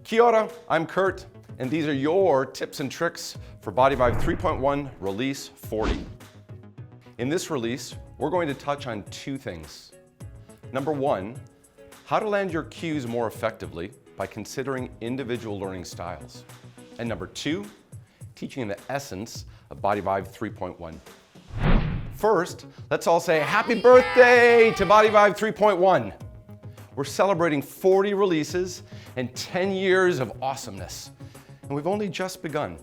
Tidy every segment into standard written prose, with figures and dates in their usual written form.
Kia ora, I'm Kurt, and these are your tips and tricks for Bodyvive 3.1 Release 40. In this release, we're going to touch on two things. Number one, how to land your cues more effectively by considering individual learning styles. And number two, teaching the essence of Bodyvive 3.1. First, let's all say happy birthday to Bodyvive 3.1. We're celebrating 40 releases and 10 years of awesomeness, and we've only just begun.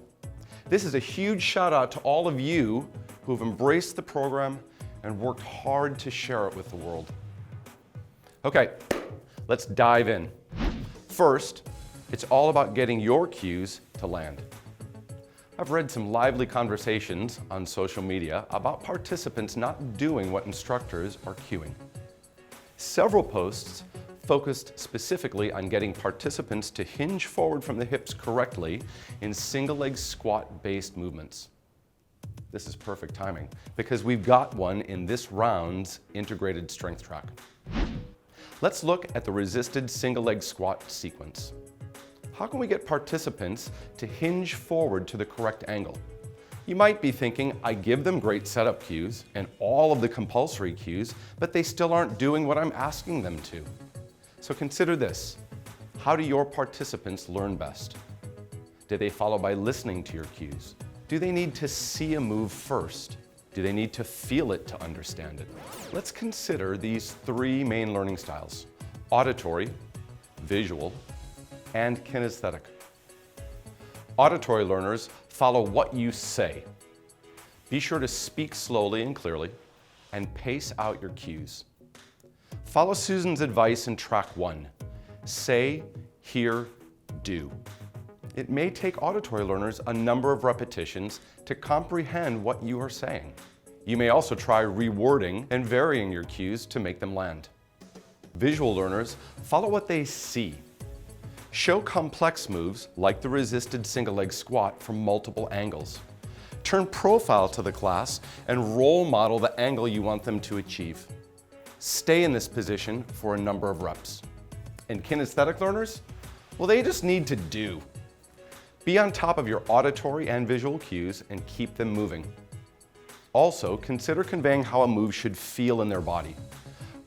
This is a huge shout out to all of you who have embraced the program and worked hard to share it with the world. Okay, let's dive in. First, it's all about getting your cues to land. I've read some lively conversations on social media about participants not doing what instructors are cueing. Several posts focused specifically on getting participants to hinge forward from the hips correctly in single leg squat based movements. This is perfect timing because we've got one in this round's integrated strength track. Let's look at the resisted single leg squat sequence. How can we get participants to hinge forward to the correct angle? You might be thinking, I give them great setup cues and all of the compulsory cues, but they still aren't doing what I'm asking them to. So consider this. How do your participants learn best? Do they follow by listening to your cues? Do they need to see a move first? Do they need to feel it to understand it? Let's consider these three main learning styles: auditory, visual, and kinesthetic. Auditory learners follow what you say. Be sure to speak slowly and clearly and pace out your cues. Follow Susan's advice in track 1. Say, hear, do. It may take auditory learners a number of repetitions to comprehend what you are saying. You may also try rewording and varying your cues to make them land. Visual learners follow what they see. Show complex moves like the resisted single leg squat from multiple angles. Turn profile to the class and role model the angle you want them to achieve. Stay in this position for a number of reps. And kinesthetic learners? Well, they just need to do. Be on top of your auditory and visual cues and keep them moving. Also, consider conveying how a move should feel in their body.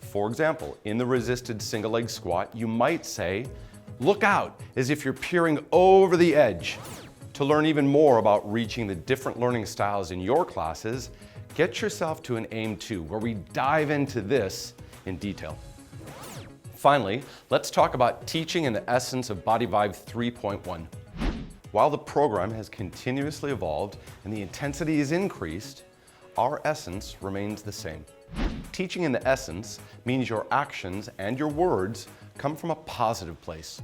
For example, in the resisted single leg squat, you might say, look out, as if you're peering over the edge. To learn even more about reaching the different learning styles in your classes, get yourself to an AIM 2, where we dive into this in detail. Finally, let's talk about teaching in the essence of Bodyvive 3.1. While the program has continuously evolved and the intensity is increased, our essence remains the same. Teaching in the essence means your actions and your words come from a positive place.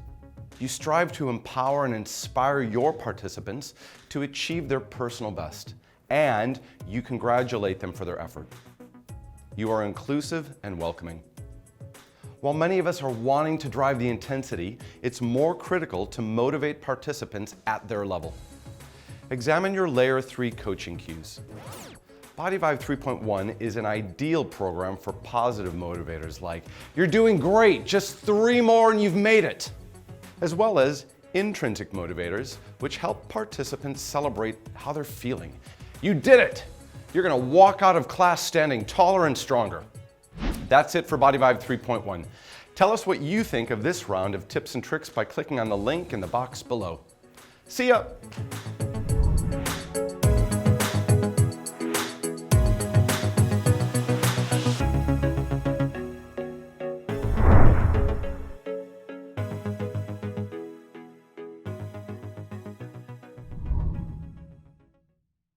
You strive to empower and inspire your participants to achieve their personal best, and you congratulate them for their effort. You are inclusive and welcoming. While many of us are wanting to drive the intensity, it's more critical to motivate participants at their level. Examine your Layer 3 coaching cues. Bodyvive 3.1 is an ideal program for positive motivators like, you're doing great, just 3 more and you've made it, as well as intrinsic motivators, which help participants celebrate how they're feeling. You did it! You're gonna walk out of class standing taller and stronger. That's it for Bodyvive 3.1. Tell us what you think of this round of tips and tricks by clicking on the link in the box below. See ya!